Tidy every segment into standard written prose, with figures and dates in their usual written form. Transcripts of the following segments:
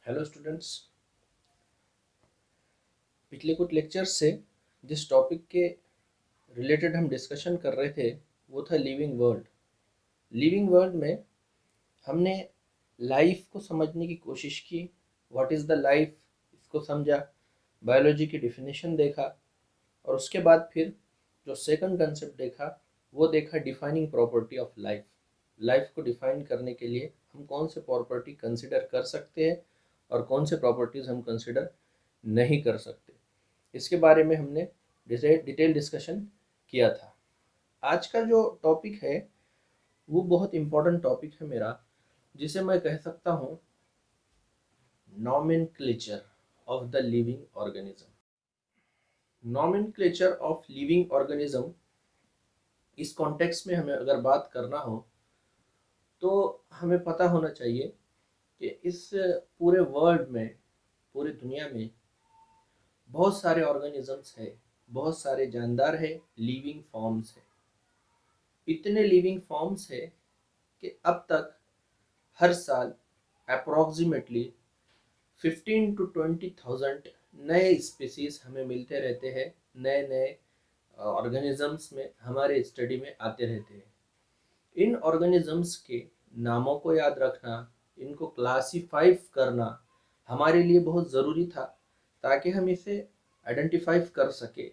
Hello students. पिछले कुछ lectures से जिस टॉपिक के रिलेटेड हम डिस्कशन कर रहे थे वो था लिविंग वर्ल्ड। लिविंग वर्ल्ड में हमने लाइफ को समझने की कोशिश की। व्हाट इज़ द लाइफ, इसको समझा, बायोलॉजी की डिफिनेशन देखा और उसके बाद फिर जो सेकंड कंसेप्ट देखा वो देखा defining property of life. Life को डिफाइन करने के लिए हम कौन से प्रॉपर्टी कंसिडर कर सकते हैं और कौन से प्रॉपर्टीज़ हम कंसिडर नहीं कर सकते, इसके बारे में हमने डिटेल डिस्कशन किया था। आज का जो टॉपिक है वो बहुत इम्पोर्टेंट टॉपिक है मेरा, जिसे मैं कह सकता हूँ nomenclature of the living organism. Nomenclature of living organism, इस कॉन्टेक्स्ट में हमें अगर बात करना हो तो हमें पता होना चाहिए कि इस पूरे वर्ल्ड में, पूरी दुनिया में बहुत सारे ऑर्गेनिजम्स है, बहुत सारे जानदार है, लिविंग फॉर्म्स है। इतने लिविंग फॉर्म्स है कि अब तक हर साल अप्रॉक्सीमेटली 15 to 20,000 नए स्पीसीज हमें मिलते रहते हैं। नए नए ऑर्गेनिजम्स में हमारे स्टडी में आते रहते हैं। इन ऑर्गेनिजम्स के नामों को याद रखना, इनको क्लासीफाई करना हमारे लिए बहुत ज़रूरी था ताकि हम इसे आइडेंटिफाई कर सके।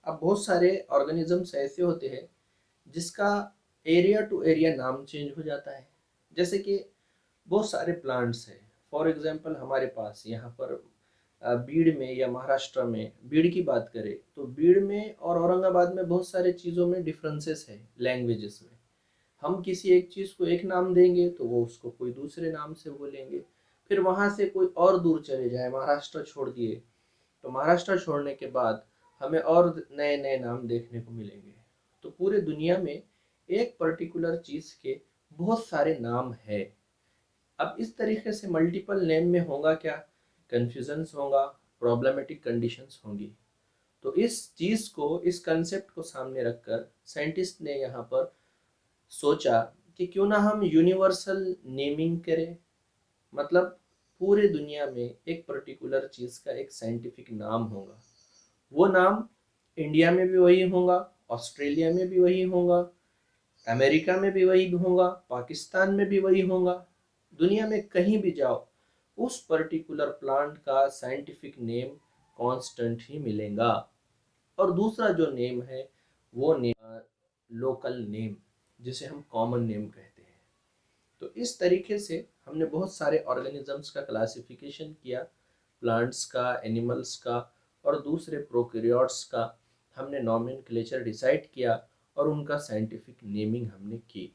अब बहुत सारे ऑर्गेनिजम्स ऐसे होते हैं जिसका एरिया टू एरिया नाम चेंज हो जाता है। जैसे कि बहुत सारे प्लांट्स हैं। फॉर एग्जांपल हमारे पास यहाँ पर बीड़ में या महाराष्ट्र में, बीड़ की बात करें तो बीड़ में और औरंगाबाद में बहुत सारे चीज़ों में डिफरेंसेस है। लैंग्वेजेस में हम किसी एक चीज़ को एक नाम देंगे तो वो उसको कोई दूसरे नाम से बोलेंगे। फिर वहाँ से कोई और दूर चले जाए, महाराष्ट्र छोड़ दिए, तो महाराष्ट्र छोड़ने के बाद हमें और नए नए नाम देखने को मिलेंगे। तो पूरे दुनिया में एक पर्टिकुलर चीज़ के बहुत सारे नाम है। अब इस तरीके से मल्टीपल नेम में होगा क्या, कन्फ्यूजन्स होगा, प्रॉब्लमेटिक कंडीशंस होंगी। तो इस चीज़ को, इस कंसेप्ट को सामने रखकर साइंटिस्ट ने यहाँ पर सोचा कि क्यों ना हम यूनिवर्सल नेमिंग करें। मतलब पूरे दुनिया में एक पर्टिकुलर चीज़ का एक साइंटिफिक नाम होगा। वो नाम इंडिया में भी वही होगा, ऑस्ट्रेलिया में भी वही होगा, अमेरिका में भी वही होगा, पाकिस्तान में भी वही होगा। दुनिया में कहीं भी जाओ उस पर्टिकुलर प्लांट का साइंटिफिक नेम कांस्टेंट ही मिलेगा। और दूसरा जो नेम है वो नेम लोकल नेम, जिसे हम कॉमन नेम कहते हैं। तो इस तरीके से हमने बहुत सारे ऑर्गेनिजम्स का क्लासिफिकेशन किया, प्लांट्स का, एनिमल्स का और दूसरे प्रोकैरियोट्स का हमने नॉमेनक्लेचर डिसाइड किया और उनका साइंटिफिक नेमिंग हमने की।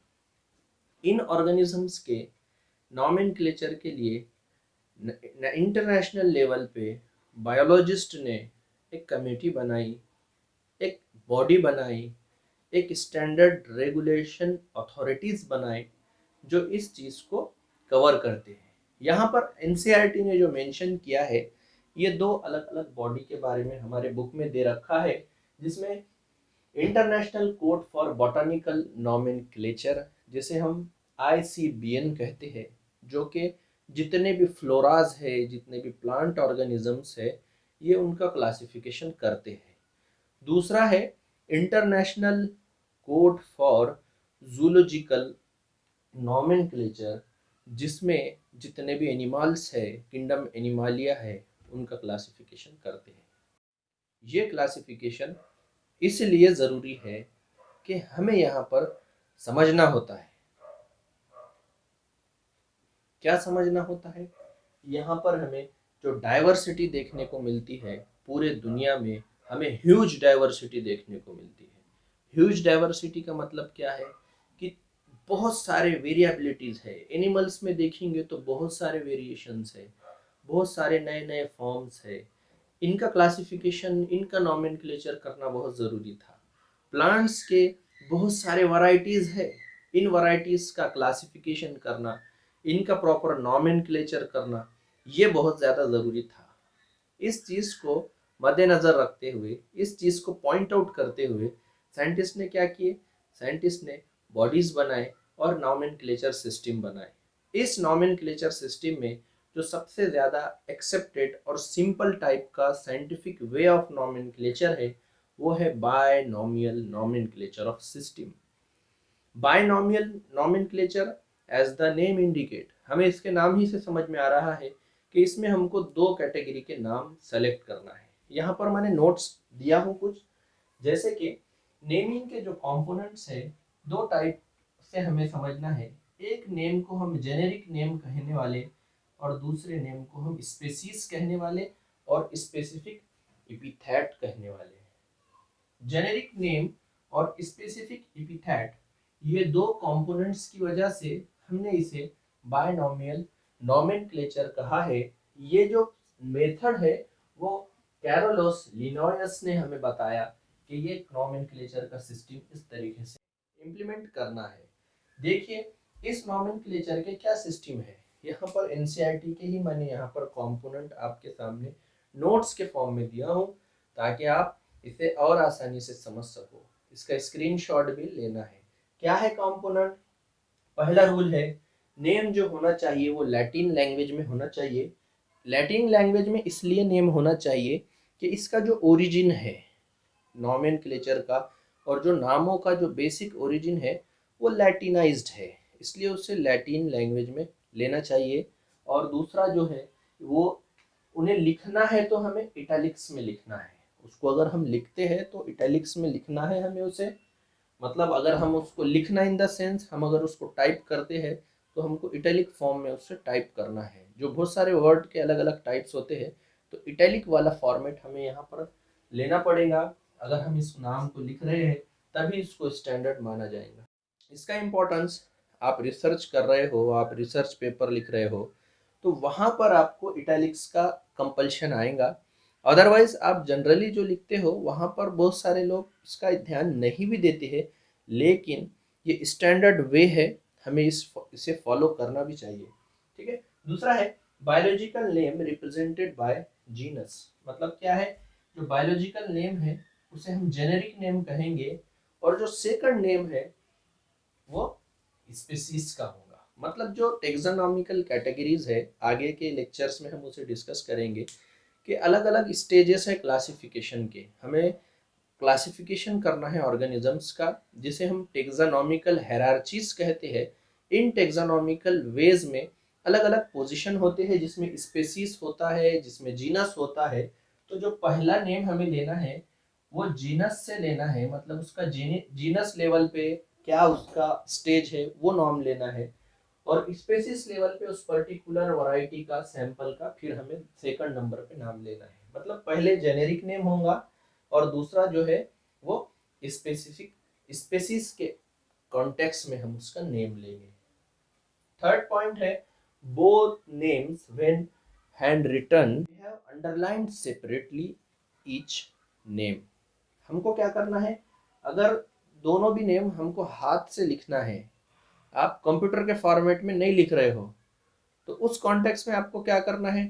इन ऑर्गेनिजम्स के नॉमेनक्लेचर के लिए इंटरनेशनल लेवल पे बायोलॉजिस्ट ने एक कमेटी बनाई, एक बॉडी बनाई, एक स्टैंडर्ड रेगुलेशन अथॉरिटीज़ बनाए जो इस चीज़ को कवर करते हैं। यहाँ पर एनसीईआरटी ने जो मेंशन किया है, ये दो अलग अलग बॉडी के बारे में हमारे बुक में दे रखा है, जिसमें international code for botanical nomenclature, जिसे हम ICBN कहते हैं, जो कि जितने भी फ्लोराज है, जितने भी प्लांट ऑर्गेनिजम्स है, ये उनका क्लासिफिकेशन करते हैं। दूसरा है international code for zoological nomenclature, जिसमें जितने भी एनिमल्स है, किंगडम एनिमालिया है, उनका क्लासिफिकेशन करते हैं। ये क्लासिफिकेशन इसलिए ज़रूरी है कि हमें यहाँ पर समझना होता है। क्या समझना होता है? यहाँ पर हमें जो डाइवर्सिटी देखने को मिलती है पूरे दुनिया में, हमें ह्यूज डाइवर्सिटी देखने को मिलती है। ह्यूज डाइवर्सिटी का मतलब क्या है कि बहुत सारे वेरिएबिलिटीज़ है। एनिमल्स में देखेंगे तो बहुत सारे वेरिएशंस है, बहुत सारे नए नए फॉर्म्स है। इनका क्लासिफिकेशन, इनका नॉमेनक्लेचर करना बहुत ज़रूरी था। प्लांट्स के बहुत सारे वैरायटीज़ है, इन वैरायटीज़ का क्लासिफिकेशन करना, इनका प्रॉपर नॉमेनक्लेचर करना, ये बहुत ज़्यादा ज़रूरी था। इस चीज़ को मद्देनज़र रखते हुए, इस चीज़ को पॉइंट आउट करते हुए साइंटिस्ट ने क्या किए? साइंटिस्ट ने बॉडीज़ बनाए और नॉमेनक्लेचर सिस्टम बनाए। इस नॉमेनक्लेचर सिस्टम में जो सबसे ज़्यादा एक्सेप्टेड और सिंपल टाइप का साइंटिफिक वे ऑफ नॉमेनक्लेचर है वो है binomial nomenclature of system. Binomial nomenclature as the name indicate, हमें इसके नाम ही से समझ में आ रहा है कि इसमें हमको दो कैटेगरी के नाम सेलेक्ट करना है। यहाँ पर मैंने नोट्स दिया हूँ कुछ, जैसे कि नेमिंग के जो कंपोनेंट्स है दो टाइप से हमें समझना है। एक नेम को हम जेनेरिक नेम कहने वाले और दूसरे नेम को हम स्पेसीज कहने वाले और स्पेसिफिक एपिथेट कहने वाले। जेनेरिक नेम और स्पेसिफिक एपिथेट, ये दो कंपोनेंट्स की वजह से हमने इसे बायनॉमियल नॉमेनक्लेचर कहा है। ये जो मेथड है वो कैरोलोस लिनोयस ने हमें बताया कि ये नॉमेनक्लेचर का सिस्टम इस तरीके से इम्प्लीमेंट करना है। देखिए इस नॉमेनक्लेचर के क्या सिस्टम है, यहाँ पर एनसीईआरटी के ही मैंने यहाँ पर कंपोनेंट आपके सामने नोट्स के फॉर्म में दिया हूँ ताकि आप इसे और आसानी से समझ सको। इसका स्क्रीनशॉट भी लेना है। क्या है कंपोनेंट? पहला रूल है नेम जो होना चाहिए वो लैटिन लैंग्वेज में होना चाहिए। लैटिन लैंग्वेज में इसलिए नेम होना चाहिए कि इसका जो ओरिजिन है नॉमेनक्लेचर का और जो नामों का जो बेसिक ओरिजिन है वो लैटिनाइज्ड है, इसलिए उसे लैटिन लैंग्वेज में लेना चाहिए। और दूसरा जो है वो उन्हें लिखना है तो हमें इटैलिक्स में लिखना है। उसको अगर हम लिखते हैं तो इटैलिक्स में लिखना है हमें उसे, मतलब अगर हम उसको लिखना इन द सेंस हम अगर उसको टाइप करते हैं तो हमको इटैलिक फॉर्म में उससे टाइप करना है। जो बहुत सारे वर्ड के अलग अलग टाइप्स होते हैं तो इटैलिक वाला फॉर्मेट हमें यहाँ पर लेना पड़ेगा। अगर हम इस नाम को लिख रहे हैं तभी इसको स्टैंडर्ड माना जाएगा। इसका इम्पोर्टेंस, आप रिसर्च कर रहे हो, आप रिसर्च पेपर लिख रहे हो तो वहाँ पर आपको इटैलिक्स का कंपल्शन आएगा। अदरवाइज आप जनरली जो लिखते हो वहाँ पर बहुत सारे लोग इसका ध्यान नहीं भी देते हैं, लेकिन ये स्टैंडर्ड वे है, हमें इसे फॉलो करना भी चाहिए। ठीक है। दूसरा है biological name represented by genus. मतलब क्या है, जो बायोलॉजिकल नेम है उसे हम जेनेरिक नेम कहेंगे और जो सेकंड नेम है वो स्पीसीज का होगा। मतलब जो टेक्सोनॉमिकल कैटेगरीज है आगे के लेक्चर्स में हम उसे डिस्कस करेंगे कि अलग अलग स्टेजेस है क्लासिफिकेशन के। हमें क्लासिफिकेशन करना है ऑर्गेनिजम्स का जिसे हम टेक्सोनॉमिकल हायरार्चीज कहते हैं। इन टेक्सोनॉमिकल वेज में अलग अलग पोजीशन होते हैं जिसमें स्पेसीज होता है, जिसमें जीनस होता है। तो जो पहला नेम हमें लेना है वो जीनस से लेना है, मतलब उसका जीनस लेवल पे क्या उसका स्टेज है वो नाम लेना है। और स्पेसिस लेवल पे उस पर्टिकुलर वैरायटी का सैंपल का फिर हमें सेकंड नंबर पे नाम लेना है। मतलब पहले जेनेरिक नेम होगा और दूसरा जो है वो स्पेसिफिक स्पेसिस के कॉन्टेक्स्ट में हम उसका नेम लेंगे। थर्ड पॉइंट है both names when hand written we have underlined separately each name. हमको क्या करना है, अगर दोनों भी नेम हमको हाथ से लिखना है, आप कंप्यूटर के फॉर्मेट में नहीं लिख रहे हो, तो उस कॉन्टेक्स्ट में आपको क्या करना है,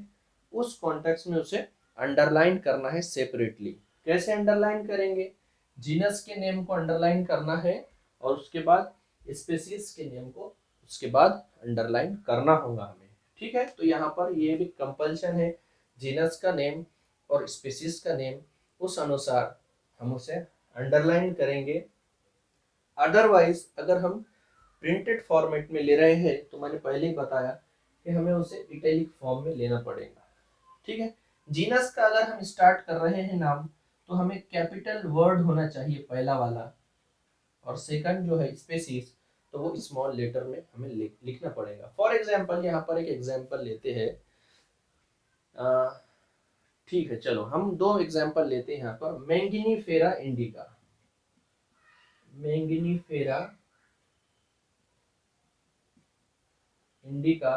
उस कॉन्टेक्स्ट में उसे अंडरलाइन करना है सेपरेटली। कैसे अंडरलाइन करेंगे? जीनस के नेम को अंडरलाइन करना है और उसके बाद स्पेसीज के नेम को उसके बाद अंडरलाइन करना होगा हमें। ठीक है। तो यहाँ पर ये भी कंपल्शन है, जीनस का नेम और स्पेसीज का नेम उस अनुसार हम उसे अंडरलाइन करेंगे। अदरवाइज अगर हम प्रिंटेड फॉर्मेट में ले रहे हैं तो मैंने पहले ही बताया कि हमें उसे इटैलिक फॉर्म में लेना पड़ेगा। ठीक है। जीनस का अगर हम स्टार्ट कर रहे हैं नाम तो हमें कैपिटल वर्ड होना चाहिए पहला वाला, और सेकंड जो है स्पेसीज तो वो स्मॉल लेटर में हमें लिखना पड़ेगा। फॉर एग्जांपल यहाँ पर एक एग्जांपल लेते हैं। ठीक है, चलो हम दो एग्जांपल लेते हैं यहाँ पर। मैंगिनीफेरा इंडिका, मैंगिनीफेरा इंडिका,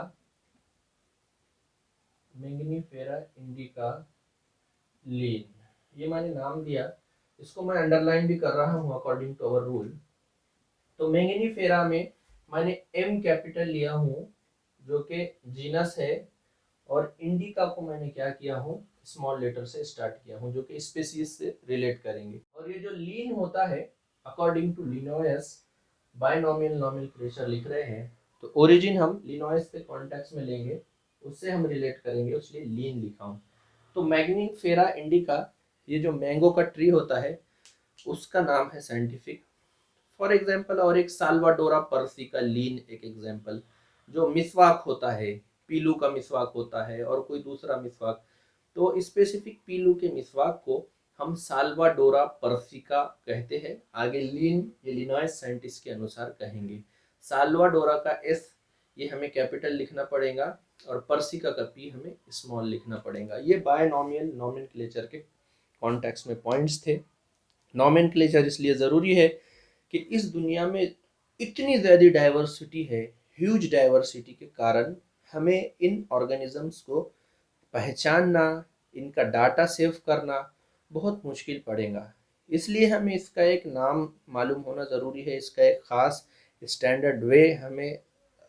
मैंगिनीफेरा इंडिका लीन, ये मैंने नाम दिया, इसको मैं अंडरलाइन भी कर रहा हूँ अकॉर्डिंग टू अवर रूल। तो मैंगिनीफेरा में मैंने एम कैपिटल लिया हूँ जो कि जीनस है, और इंडिका को मैंने क्या किया हूँ, स्मॉल लेटर से स्टार्ट किया हूँ जो कि स्पीशीज से रिलेट करेंगे। और ये जो लीन होता है अकॉर्डिंग टू लिनोयस बायनॉमियल नॉमेनक्लेचर लिख रहे हैं तो ओरिजिन हम लिनोयस के कॉन्टेक्स्ट में लेंगे, उससे हम रिलेट करेंगे, इसलिए लीन लिखा हूँ। तो मैग्नीफेरा इंडिका, ये जो मैंगो का ट्री होता है उसका नाम है साइंटिफिक। फॉर एग्जाम्पल, और एक साल्वाडोरा पर्सी का लीन एक एग्जाम्पल, जो मिसवाक होता है, पीलू का मिसवाक होता है और कोई दूसरा मिसवाक, तो स्पेसिफिक पीलू के मिसवाक को हम साल्वाडोरा पर्सिका कहते हैं। आगे लीन इलिनॉइस साइंटिस्ट के अनुसार कहेंगे। साल्वाडोरा का एस ये हमें कैपिटल लिखना पड़ेगा और पर्सिका का पी हमें स्मॉल लिखना पड़ेगा। ये बायनॉमियल नॉमेनक्लेचर के कॉन्टेक्स्ट में पॉइंट्स थे। नॉमेनक्लेचर इसलिए ज़रूरी है कि इस दुनिया में इतनी ज़्यादा डाइवर्सिटी है, ह्यूज डाइवर्सिटी के कारण हमें इन ऑर्गेनिजम्स को पहचानना, इनका डाटा सेव करना बहुत मुश्किल पड़ेगा। इसलिए हमें इसका एक नाम मालूम होना ज़रूरी है, इसका एक ख़ास स्टैंडर्ड वे हमें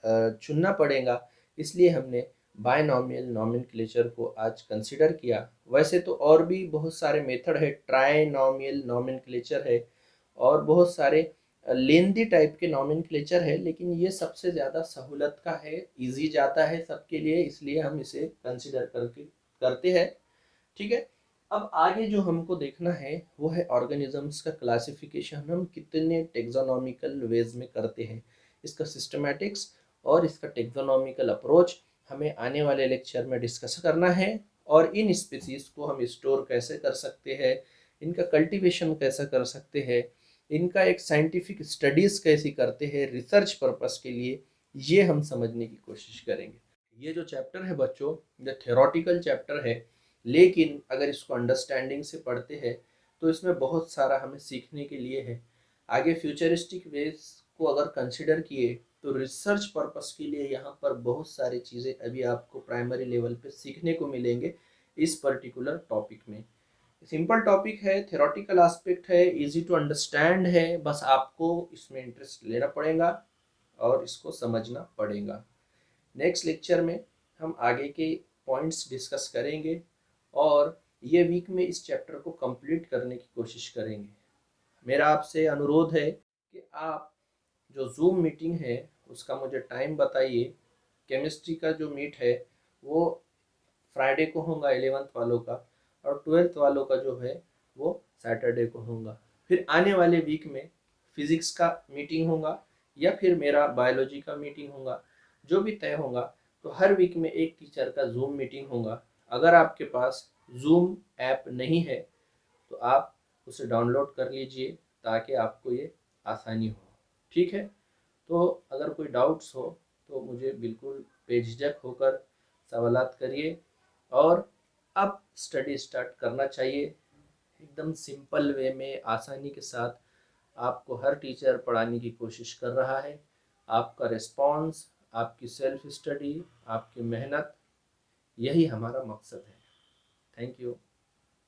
चुनना पड़ेगा। इसलिए हमने बायनॉमियल नॉमेनक्लेचर को आज कंसिडर किया। वैसे तो और भी बहुत सारे मेथड है, ट्राइनॉमियल नॉमेनक्लेचर है और बहुत सारे लेंदी टाइप के नॉमेनक्लेचर है, लेकिन ये सबसे ज़्यादा सहूलत का है, इजी जाता है सबके लिए, इसलिए हम इसे कंसिडर करके करते हैं। ठीक है, अब आगे जो हमको देखना है वो है ऑर्गेनिजम्स का क्लासिफिकेशन हम कितने टेक्सोनॉमिकल वेज में करते हैं, इसका सिस्टमैटिक्स और इसका टेक्सोनॉमिकल अप्रोच हमें आने वाले लेक्चर में डिस्कस करना है। और इन स्पीसीज को हम स्टोर कैसे कर सकते हैं, इनका कल्टीवेशन कैसे कर सकते हैं, इनका एक साइंटिफिक स्टडीज़ कैसी करते हैं रिसर्च पर्पस के लिए, ये हम समझने की कोशिश करेंगे। ये जो चैप्टर है बच्चों, ये थ्योरेटिकल चैप्टर है, लेकिन अगर इसको अंडरस्टैंडिंग से पढ़ते हैं तो इसमें बहुत सारा हमें सीखने के लिए है। आगे फ्यूचरिस्टिक वेज को अगर कंसिडर किए तो रिसर्च पर्पस के लिए यहाँ पर बहुत सारी चीज़ें अभी आपको प्राइमरी लेवल पे सीखने को मिलेंगे इस पर्टिकुलर टॉपिक में। सिंपल टॉपिक है, थ्योरेटिकल एस्पेक्ट है, इजी टू अंडरस्टैंड है, बस आपको इसमें इंटरेस्ट लेना पड़ेगा और इसको समझना पड़ेगा। नेक्स्ट लेक्चर में हम आगे के पॉइंट्स डिस्कस करेंगे और ये वीक में इस चैप्टर को कंप्लीट करने की कोशिश करेंगे। मेरा आपसे अनुरोध है कि आप जो जूम मीटिंग है उसका मुझे टाइम बताइए। केमिस्ट्री का जो मीट है वो फ्राइडे को होगा 11th वालों का, और 12th वालों का जो है वो सैटरडे को होगा। फिर आने वाले वीक में फिज़िक्स का मीटिंग होगा या फिर मेरा बायोलॉजी का मीटिंग होगा, जो भी तय होगा। तो हर वीक में एक टीचर का जूम मीटिंग होगा। अगर आपके पास जूम ऐप नहीं है तो आप उसे डाउनलोड कर लीजिए ताकि आपको ये आसानी हो। ठीक है, तो अगर कोई डाउट्स हो तो मुझे बिल्कुल बेझिझक होकर सवालात करिए। और अब स्टडी स्टार्ट करना चाहिए। एकदम सिंपल वे में आसानी के साथ आपको हर टीचर पढ़ाने की कोशिश कर रहा है। आपका रिस्पॉन्स, आपकी सेल्फ स्टडी, आपकी मेहनत, यही हमारा मकसद है। Thank you.